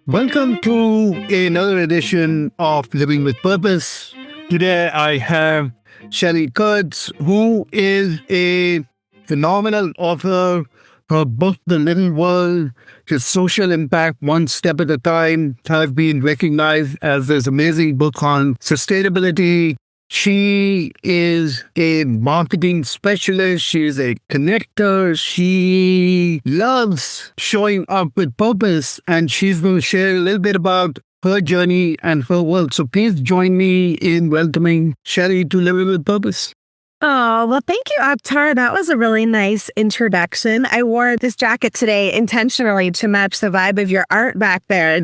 Welcome to another edition of Living with Purpose. Today I have Shelly Kurtz, who is a phenomenal author. Her book, The Little World, His Social Impact One Step at a Time, has been recognized as this amazing book on sustainability. She is a marketing specialist. She is a connector. She loves showing up with purpose, and she's going to share a little bit about her journey and her work. So please join me in welcoming Shelly to Living with Purpose. Oh, well, thank you, Akhtar. That was a really nice introduction. I wore this jacket today intentionally to match the vibe of your art back there.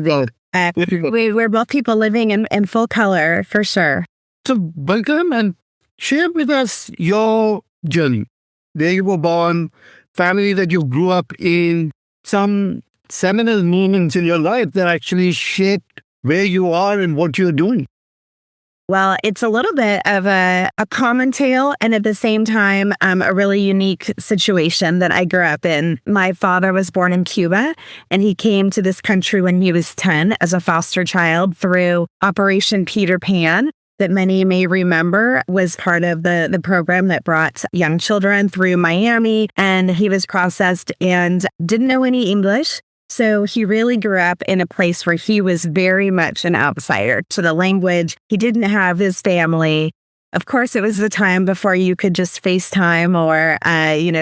We're both people living in full color, for sure. So welcome and share with us your journey. Where you were born, family that you grew up in, some seminal moments in your life that actually shaped where you are and what you're doing. Well, it's a little bit of a common tale and at the same time, a really unique situation that I grew up in. My father was born in Cuba and he came to this country when he was 10 as a foster child through Operation Peter Pan, that many may remember was part of the program that brought young children through Miami. And he was processed and didn't know any English. So he really grew up in a place where he was very much an outsider to the language. He didn't have his family. Of course, it was the time before you could just FaceTime or,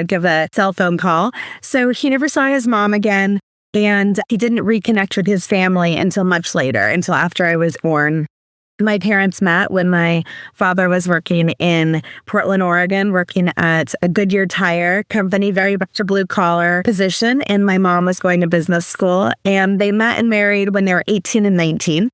give a cell phone call. So he never saw his mom again. And he didn't reconnect with his family until much later, until after I was born. My parents met when my father was working in Portland, Oregon, working at a Goodyear tire company, very much a blue-collar position, and my mom was going to business school. And they met and married when they were 18 and 19.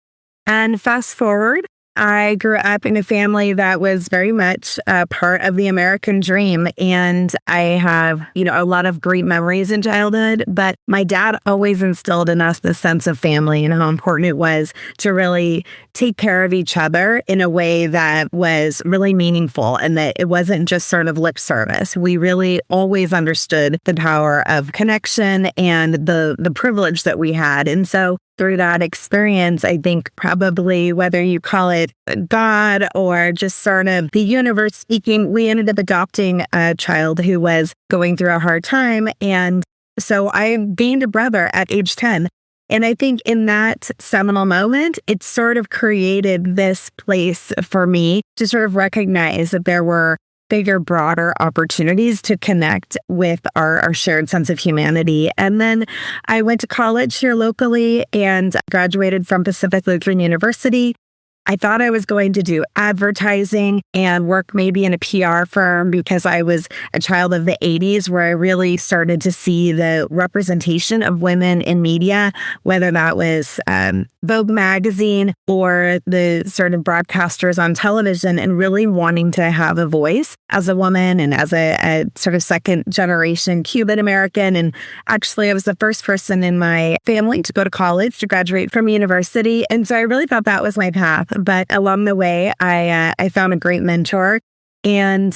And fast forward, I grew up in a family that was very much a part of the American dream. And I have, a lot of great memories in childhood, but my dad always instilled in us this sense of family and how important it was to really take care of each other in a way that was really meaningful and that it wasn't just sort of lip service. We really always understood the power of connection and the privilege that we had. And so through that experience, I think probably whether you call it God or just sort of the universe speaking, we ended up adopting a child who was going through a hard time. And so I gained a brother at age 10. And I think in that seminal moment, it sort of created this place for me to sort of recognize that there were bigger, broader opportunities to connect with our shared sense of humanity. And then I went to college here locally and graduated from Pacific Lutheran University. I thought I was going to do advertising and work maybe in a PR firm because I was a child of the 80s where I really started to see the representation of women in media, whether that was Vogue magazine or the sort of broadcasters on television, and really wanting to have a voice as a woman and as a sort of second generation Cuban American. And actually, I was the first person in my family to go to college, to graduate from university. And so I really thought that was my path. But along the way, I found a great mentor and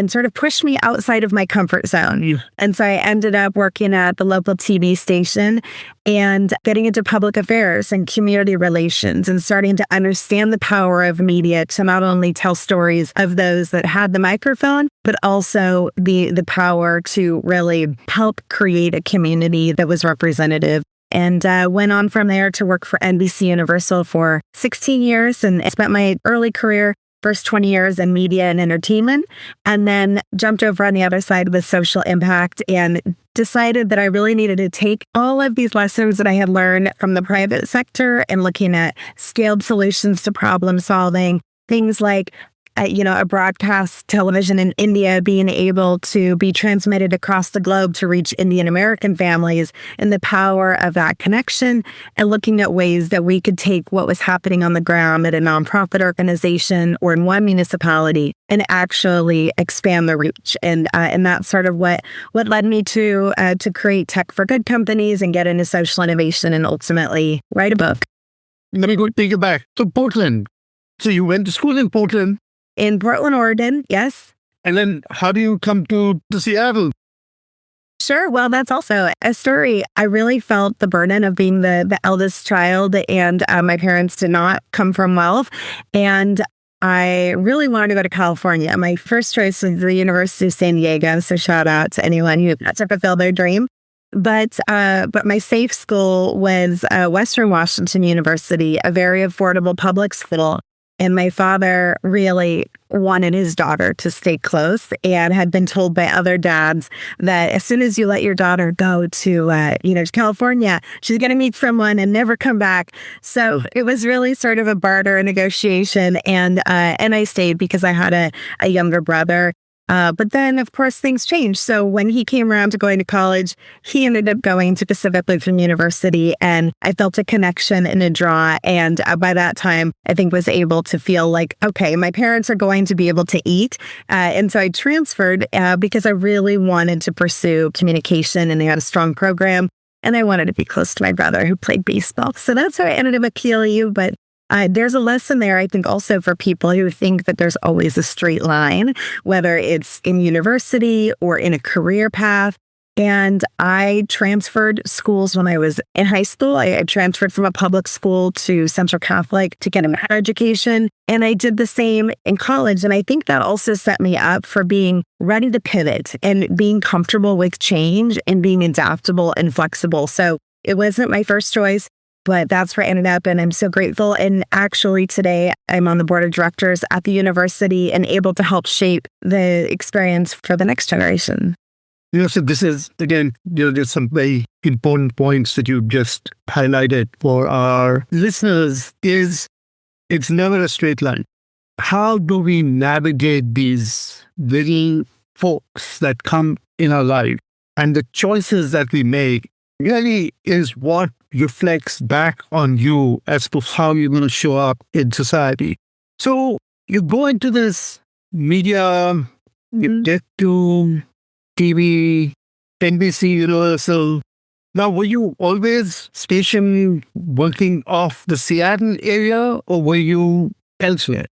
sort of pushed me outside of my comfort zone. Yeah. And so I ended up working at the local TV station and getting into public affairs and community relations and starting to understand the power of media to not only tell stories of those that had the microphone, but also the power to really help create a community that was representative. And went on from there to work for NBC Universal for 16 years and spent my early career, first 20 years in media and entertainment, and then jumped over on the other side with social impact and decided that I really needed to take all of these lessons that I had learned from the private sector and looking at scaled solutions to problem solving, things like a broadcast television in India being able to be transmitted across the globe to reach Indian American families, and the power of that connection, and looking at ways that we could take what was happening on the ground at a nonprofit organization or in one municipality and actually expand the reach. And that's sort of what led me to create Tech for Good companies and get into social innovation and ultimately write a book. Let me go take you back to Portland. So you went to school in Portland. In Portland, Oregon, yes. And then how do you come to Seattle? Sure. Well, that's also a story. I really felt the burden of being the eldest child, and my parents did not come from wealth. And I really wanted to go to California. My first choice was the University of San Diego. So shout out to anyone who got to fulfill their dream. But my safe school was Western Washington University, a very affordable public school. And my father really wanted his daughter to stay close and had been told by other dads that as soon as you let your daughter go to California, she's going to meet someone and never come back. So it was really sort of a barter, a negotiation. And I stayed because I had a younger brother. But then, of course, things changed. So when he came around to going to college, he ended up going to Pacific Lutheran University, and I felt a connection and a draw. And by that time, I think was able to feel like, okay, my parents are going to be able to eat. And so I transferred because I really wanted to pursue communication, and they had a strong program. And I wanted to be close to my brother who played baseball. So that's how I ended up at KLU. But there's a lesson there, I think, also for people who think that there's always a straight line, whether it's in university or in a career path. And I transferred schools when I was in high school. I transferred from a public school to Central Catholic to get a higher education. And I did the same in college. And I think that also set me up for being ready to pivot and being comfortable with change and being adaptable and flexible. So it wasn't my first choice, but that's where I ended up, and I'm so grateful. And actually today, I'm on the board of directors at the university and able to help shape the experience for the next generation. So this is, again, there's some very important points that you just highlighted for our listeners. It's never a straight line. How do we navigate these little folks that come in our life? And the choices that we make really is what reflects back on you as to how you're going to show up in society. So you go into this media, you get to TV, NBC, Universal. Now, were you always stationed working off the Seattle area, or were you elsewhere?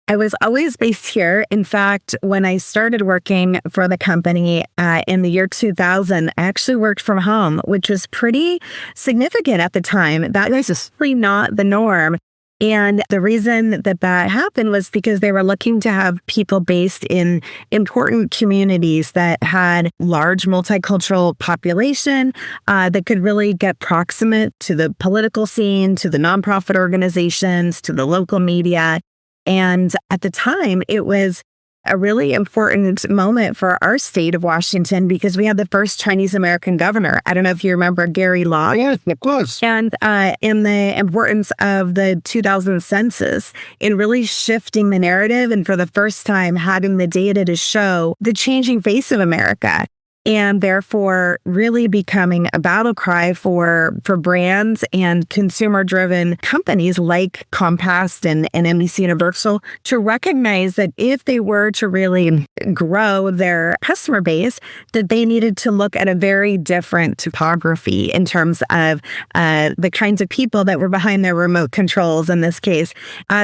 I was always based here. In fact, when I started working for the company in the year 2000, I actually worked from home, which was pretty significant at the time. That was really not the norm. And the reason that happened was because they were looking to have people based in important communities that had large multicultural population that could really get proximate to the political scene, to the nonprofit organizations, to the local media. And at the time, it was a really important moment for our state of Washington because we had the first Chinese American governor. I don't know if you remember Gary Law. Yes, of course. And in the importance of the 2000 census in really shifting the narrative and for the first time having the data to show the changing face of America. And therefore really becoming a battle cry for brands and consumer-driven companies like Comcast and NBC Universal to recognize that if they were to really grow their customer base, that they needed to look at a very different topography in terms of the kinds of people that were behind their remote controls in this case.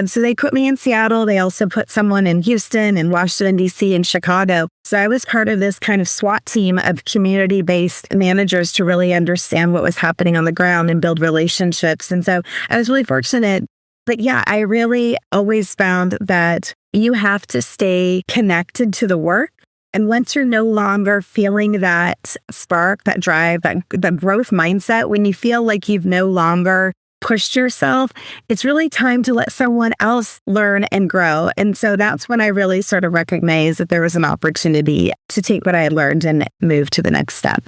So they put me in Seattle. They also put someone in Houston and Washington, D.C. and Chicago. So I was part of this kind of SWAT team of community-based managers to really understand what was happening on the ground and build relationships. And so I was really fortunate. But yeah, I really always found that you have to stay connected to the work. And once you're no longer feeling that spark, that drive, that growth mindset, when you feel like you've no longer pushed yourself, it's really time to let someone else learn and grow. And so that's when I really sort of recognized that there was an opportunity to take what I had learned and move to the next step.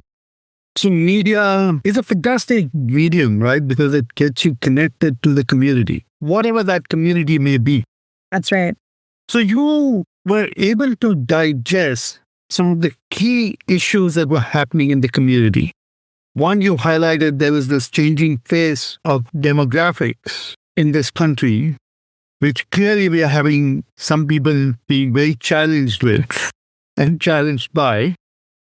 So media is a fantastic medium, right? Because it gets you connected to the community, whatever that community may be. That's right. So you were able to digest some of the key issues that were happening in the community. One, you highlighted there was this changing face of demographics in this country, which clearly we are having some people being very challenged with and challenged by.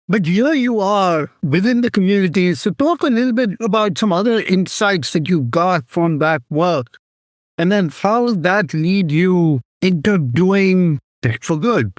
But here you are within the community. So talk a little bit about some other insights that you got from that work. And then how did that lead you into doing Tech for Good?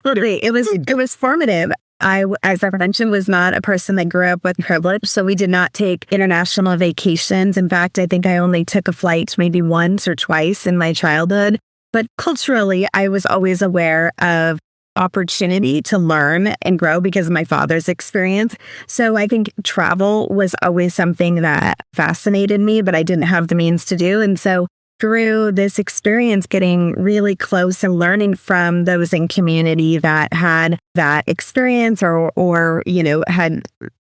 Totally. It was formative. as I mentioned, was not a person that grew up with privilege. So we did not take international vacations. In fact, I think I only took a flight maybe once or twice in my childhood. But culturally, I was always aware of opportunity to learn and grow because of my father's experience. So I think travel was always something that fascinated me, but I didn't have the means to do. And so through this experience, getting really close and learning from those in community that had that experience or had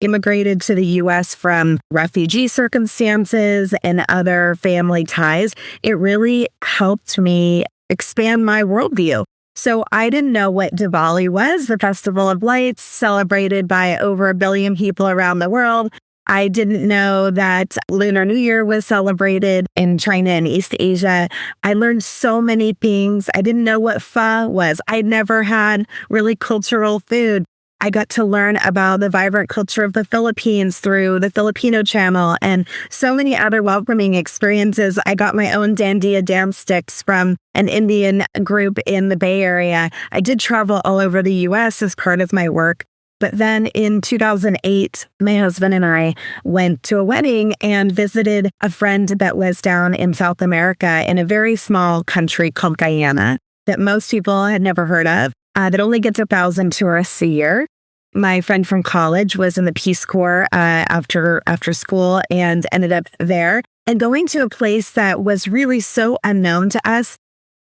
immigrated to the U.S. from refugee circumstances and other family ties, it really helped me expand my worldview. So I didn't know what Diwali was, the Festival of Lights celebrated by over 1 billion people around the world. I didn't know that Lunar New Year was celebrated in China and East Asia. I learned so many things. I didn't know what pho was. I never had really cultural food. I got to learn about the vibrant culture of the Philippines through the Filipino channel and so many other welcoming experiences. I got my own dandiya dance sticks from an Indian group in the Bay Area. I did travel all over the U.S. as part of my work. But then in 2008, my husband and I went to a wedding and visited a friend that was down in South America in a very small country called Guyana that most people had never heard of. That only gets 1,000 tourists a year. My friend from college was in the Peace Corps after school and ended up there. And going to a place that was really so unknown to us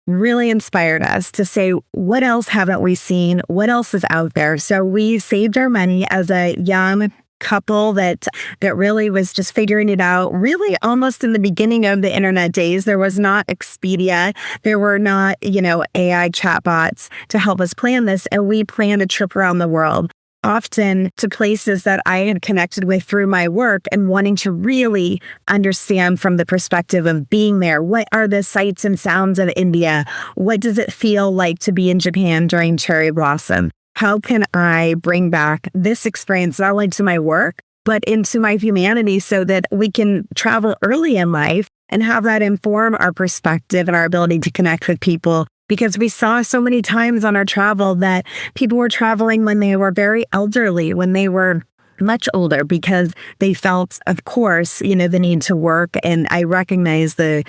really inspired us to say, what else haven't we seen? What else is out there? So we saved our money as a young couple that really was just figuring it out, really almost in the beginning of the internet days. There was not Expedia. There were not, AI chatbots to help us plan this. And we planned a trip around the world, often to places that I had connected with through my work and wanting to really understand from the perspective of being there. What are the sights and sounds of India? What does it feel like to be in Japan during cherry blossom? How can I bring back this experience not only to my work, but into my humanity so that we can travel early in life and have that inform our perspective and our ability to connect with people? Because we saw so many times on our travel that people were traveling when they were very elderly, when they were much older, because they felt, of course, the need to work. And I recognize the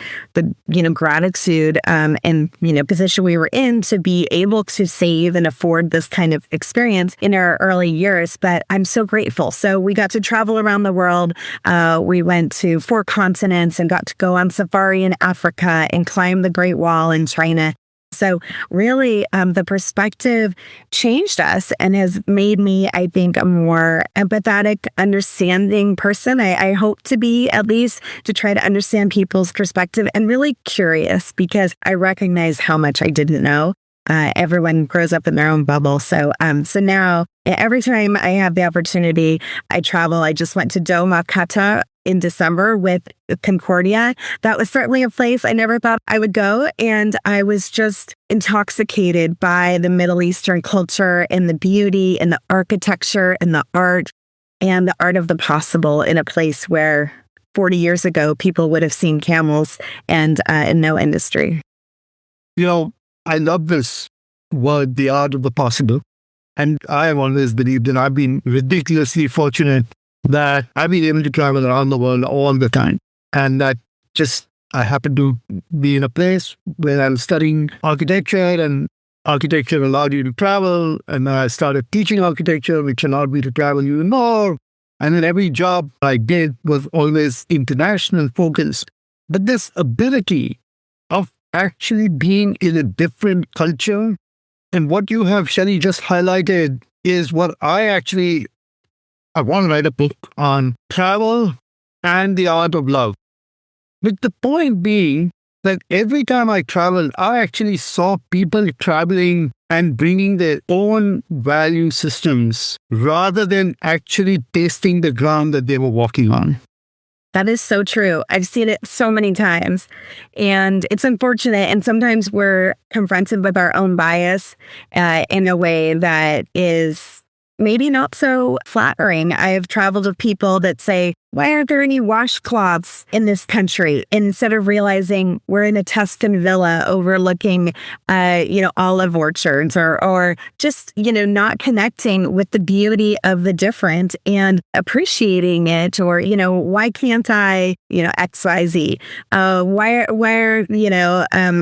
gratitude and position we were in to be able to save and afford this kind of experience in our early years. But I'm so grateful. So we got to travel around the world. We went to 4 continents and got to go on safari in Africa and climb the Great Wall in China. So really, the perspective changed us and has made me, I think, a more empathetic, understanding person. I hope to be, at least, to try to understand people's perspective and really curious because I recognize how much I didn't know. Everyone grows up in their own bubble. So now, every time I have the opportunity, I travel. I just went to Doma, Qatar in December with Concordia. That was certainly a place I never thought I would go. And I was just intoxicated by the Middle Eastern culture and the beauty and the architecture and the art of the possible in a place where 40 years ago, people would have seen camels and no industry. I love this word, the art of the possible. And I have always believed, and I've been ridiculously fortunate that I've been able to travel around the world all the time. And that I happen to be in a place where I'm studying architecture, and architecture allowed you to travel. And then I started teaching architecture, which allowed me to travel even more. And then every job I did was always international focused. But this ability of actually being in a different culture, and what you have, Shelly, just highlighted is what I want to write a book on travel and the art of love. With the point being that every time I traveled, I actually saw people traveling and bringing their own value systems rather than actually tasting the ground that they were walking on. That is so true. I've seen it so many times, and it's unfortunate. And sometimes we're confronted with our own bias in a way that is maybe not so flattering. I have traveled with people that say, why aren't there any washcloths in this country? Instead of realizing we're in a Tuscan villa overlooking, olive orchards or just, not connecting with the beauty of the different and appreciating it, or, why can't I, XYZ? Why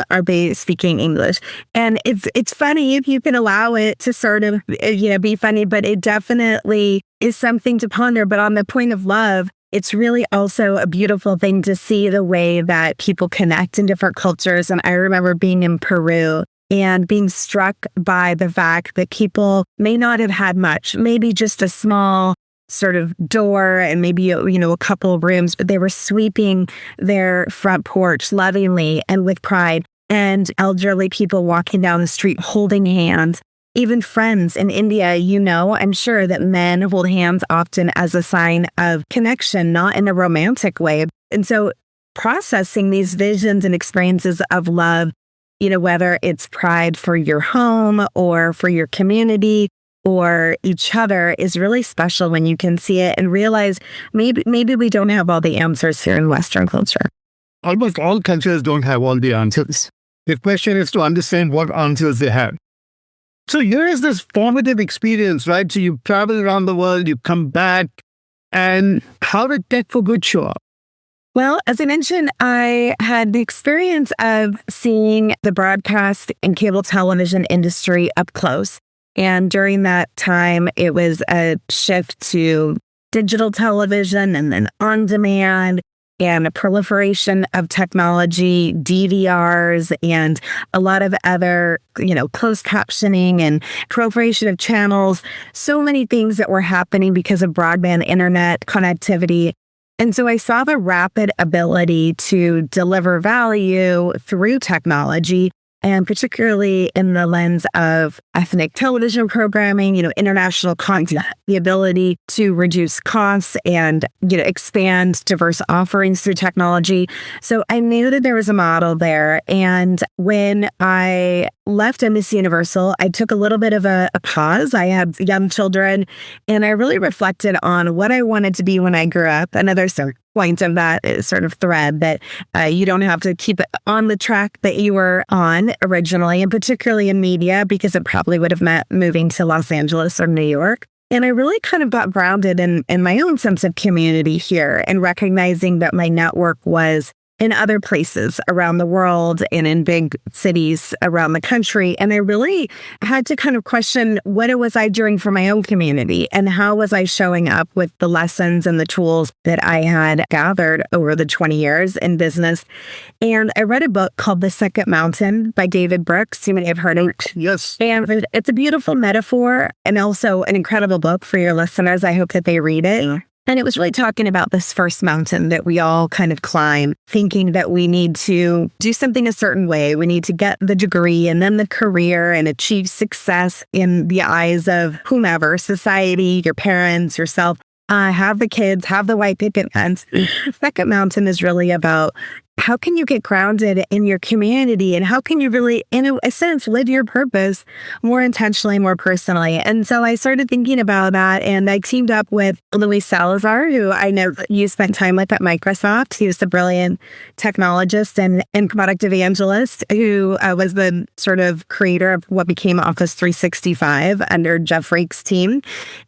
are they speaking English? And it's funny if you can allow it to sort of, be funny, but it definitely is something to ponder. But on the point of love, it's really also a beautiful thing to see the way that people connect in different cultures. And I remember being in Peru and being struck by the fact that people may not have had much, maybe just a small sort of door and maybe, a couple of rooms, but they were sweeping their front porch lovingly and with pride. And elderly people walking down the street holding hands. Even friends in India, I'm sure that men hold hands often as a sign of connection, not in a romantic way. And so processing these visions and experiences of love, whether it's pride for your home or for your community or each other, is really special when you can see it and realize maybe we don't have all the answers here in Western culture. Almost all cultures don't have all the answers. The question is to understand what answers they have. So here is this formative experience, right? So you travel around the world, you come back, and how did Tech for Good show up? Well, as I mentioned, I had the experience of seeing the broadcast and cable television industry up close. And during that time, it was a shift to digital television and then on demand, and a proliferation of technology, DVRs, and a lot of other, closed captioning and proliferation of channels, so many things that were happening because of broadband internet connectivity. And so I saw the rapid ability to deliver value through technology, and particularly in the lens of ethnic television programming, international content, the ability to reduce costs and, expand diverse offerings through technology. So I knew that there was a model there. And when I left NBC Universal, I took a little bit of a pause. I had young children, and I really reflected on what I wanted to be when I grew up. Another point of that is sort of thread that you don't have to keep it on the track that you were on originally, and particularly in media, because it probably would have meant moving to Los Angeles or New York. And I really kind of got grounded in my own sense of community here, and recognizing that my network was in other places around the world and in big cities around the country. And I really had to kind of question, what was I doing for my own community, and how was I showing up with the lessons and the tools that I had gathered over the 20 years in business. And I read a book called The Second Mountain by David Brooks. You may have heard it. Yes. And it's a beautiful metaphor and also an incredible book for your listeners. I hope that they read it. Yeah. And it was really talking about this first mountain that we all kind of climb, thinking that we need to do something a certain way. We need to get the degree and then the career and achieve success in the eyes of whomever, society, your parents, yourself. Have the kids, have the white picket fence. Second mountain is really about how can you get grounded in your community, and how can you really, in a sense, live your purpose more intentionally, more personally. And so I started thinking about that, and I teamed up with Luis Salazar, who I know you spent time with at Microsoft. He was the brilliant technologist and product evangelist who was the sort of creator of what became Office 365 under Jeff Rake's team.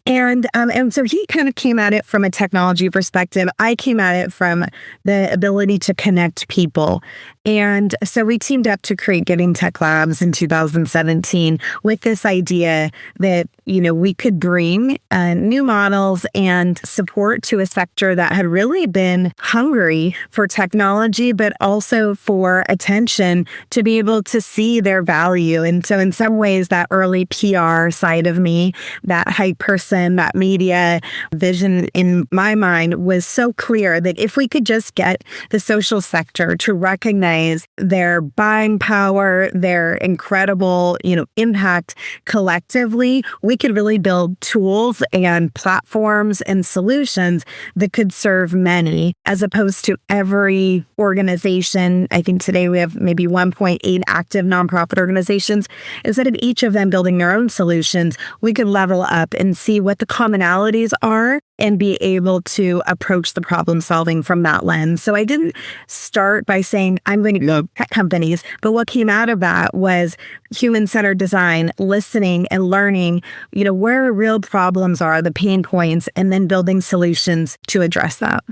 And so he kind of came at it from a technology perspective. I came at it from the ability to connect people. And so we teamed up to create Giving Tech Labs in 2017 with this idea that, we could bring new models and support to a sector that had really been hungry for technology, but also for attention to be able to see their value. And so in some ways, that early PR side of me, that hype person, that media vision in my mind was so clear that if we could just get the social sector to recognize their buying power, their incredible, impact collectively, we could really build tools and platforms and solutions that could serve many, as opposed to every organization. I think today we have maybe 1.8 active nonprofit organizations. Instead of each of them building their own solutions, we could level up and see what the commonalities are and be able to approach the problem solving from that lens. So I didn't start by saying, I'm going to go tech companies, but what came out of that was human-centered design, listening and learning, where real problems are, the pain points, and then building solutions to address that.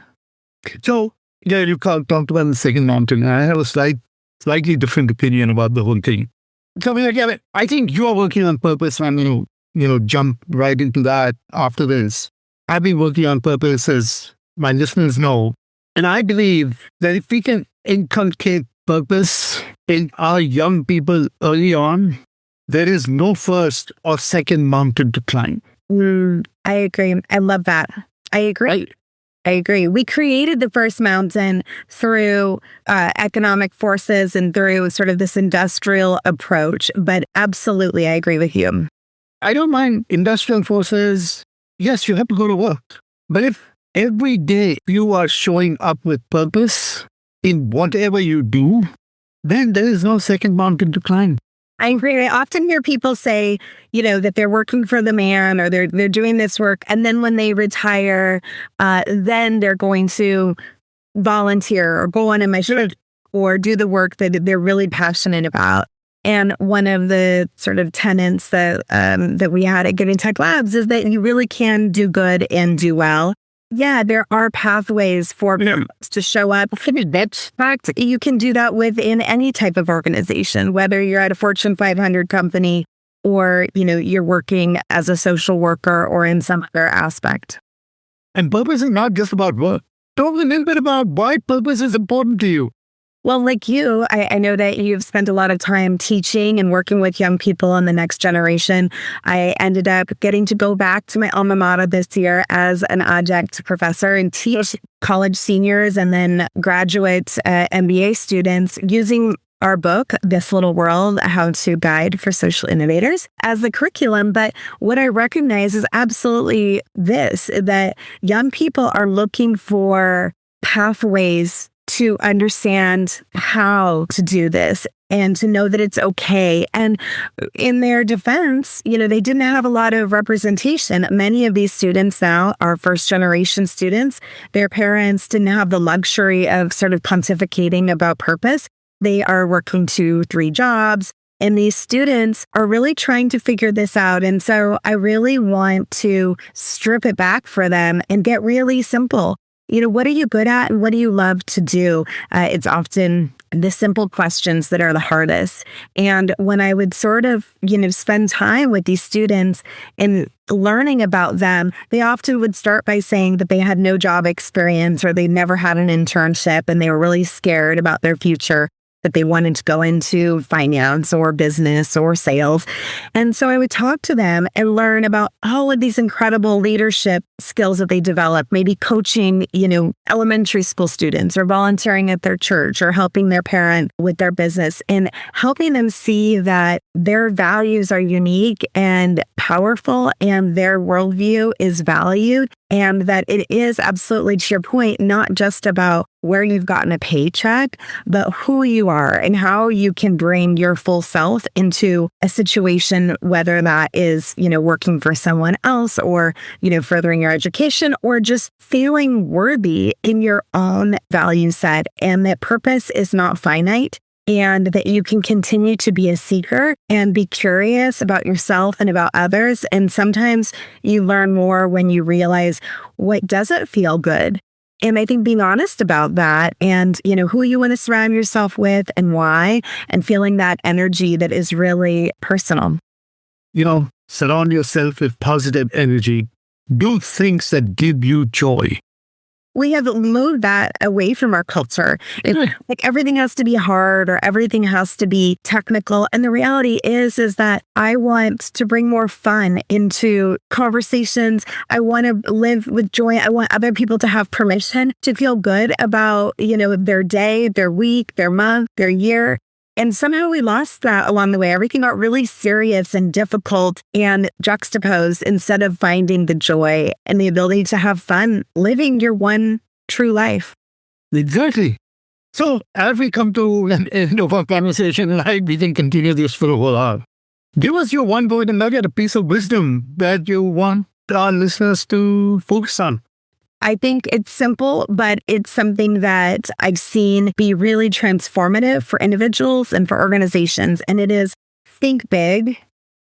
So, you talked about the second mountain. I have a slightly different opinion about the whole thing. So, I think you are working on purpose. I'm going to, jump right into that after this. I've been working on purpose, as my listeners know. And I believe that if we can inculcate purpose in our young people early on, there is no first or second mountain to climb. I agree. I love that. I agree. Right. I agree. We created the first mountain through economic forces and through sort of this industrial approach. But absolutely, I agree with you. I don't mind industrial forces. Yes, you have to go to work. But if every day you are showing up with purpose in whatever you do, then there is no second mountain to climb. I agree. I often hear people say, that they're working for the man or they're doing this work. And then when they retire, then they're going to volunteer or go on a mission or do the work that they're really passionate about. And one of the sort of tenets that we had at Good in Tech Labs is that you really can do good and do well. Yeah, there are pathways for to show up. In fact, you can do that within any type of organization, whether you're at a Fortune 500 company or, you're working as a social worker or in some other aspect. And purpose is not just about work. Talk a little bit about why purpose is important to you. Well, like you, I know that you've spent a lot of time teaching and working with young people in the next generation. I ended up getting to go back to my alma mater this year as an adjunct professor and teach college seniors and then graduate MBA students using our book, This Little World, How to Guide for Social Innovators, as the curriculum. But what I recognize is absolutely this, that young people are looking for pathways to understand how to do this and to know that it's okay. And in their defense, they didn't have a lot of representation. Many of these students now are first generation students. Their parents didn't have the luxury of sort of pontificating about purpose. They are working 2-3 jobs. And these students are really trying to figure this out. And so I really want to strip it back for them and get really simple. What are you good at and what do you love to do? It's often the simple questions that are the hardest. And when I would sort of, spend time with these students and learning about them, they often would start by saying that they had no job experience or they never had an internship and they were really scared about their future, that they wanted to go into finance or business or sales. And so I would talk to them and learn about all of these incredible leadership skills that they develop, maybe coaching, elementary school students or volunteering at their church or helping their parent with their business and helping them see that their values are unique and powerful and their worldview is valued. And that it is absolutely, to your point, not just about where you've gotten a paycheck, but who you are and how you can bring your full self into a situation, whether that is, working for someone else or, furthering your education or just feeling worthy in your own value set, and that purpose is not finite. And that you can continue to be a seeker and be curious about yourself and about others. And sometimes you learn more when you realize what doesn't feel good. And I think being honest about that and, who you want to surround yourself with and why, and feeling that energy that is really personal. Surround yourself with positive energy. Do things that give you joy. We have moved that away from our culture. It's like everything has to be hard or everything has to be technical. And the reality is that I want to bring more fun into conversations. I want to live with joy. I want other people to have permission to feel good about, their day, their week, their month, their year. And somehow we lost that along the way. Everything got really serious and difficult and juxtaposed instead of finding the joy and the ability to have fun living your one true life. Exactly. So as we come to an end of our conversation, and I we can continue this for a whole hour, give us your one word and nugget, a piece of wisdom that you want our listeners to focus on? I think it's simple, but it's something that I've seen be really transformative for individuals and for organizations. And it is think big,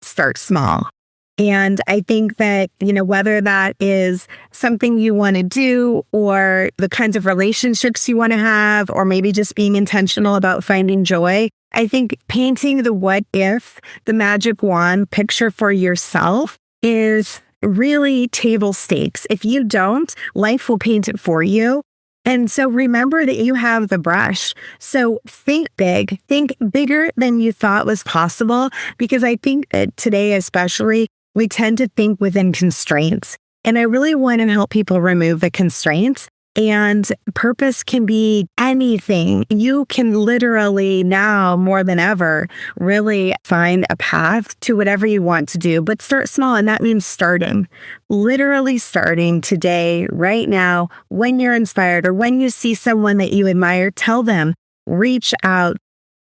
start small. And I think that, whether that is something you want to do or the kinds of relationships you want to have, or maybe just being intentional about finding joy, I think painting the what if, the magic wand picture for yourself is really table stakes. If you don't, life will paint it for you. And so remember that you have the brush. So think big, think bigger than you thought was possible, because I think that today, especially, we tend to think within constraints. And I really want to help people remove the constraints. And purpose can be anything. You can literally now more than ever really find a path to whatever you want to do, but start small. And that means starting, literally starting today, right now, when you're inspired or when you see someone that you admire, tell them, reach out.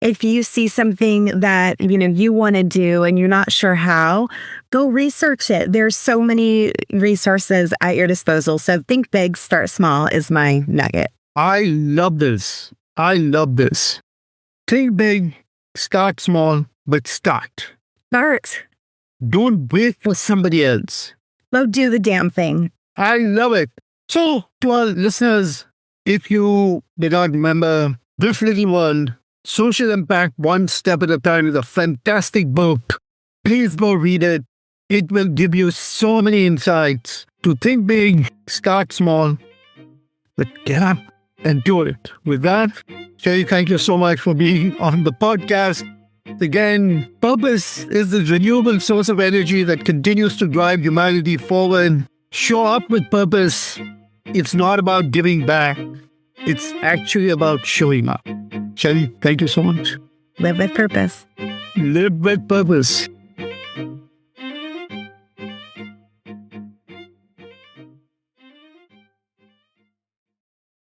If you see something that, you want to do and you're not sure how, go research it. There's so many resources at your disposal. So think big, start small is my nugget. I love this. Think big, start small, but start. Start. Don't wait for somebody else. Go do the damn thing. I love it. So, to our listeners, if you did not remember, This Little World, Social Impact One Step at a Time is a fantastic book. Please go read it. It will give you so many insights to think big, start small, but get up and do it. With that, Shelly, thank you so much for being on the podcast. Again, purpose is the renewable source of energy that continues to drive humanity forward. Show up with purpose. It's not about giving back. It's actually about showing up. Shelly, thank you so much. Live with purpose. Live with purpose.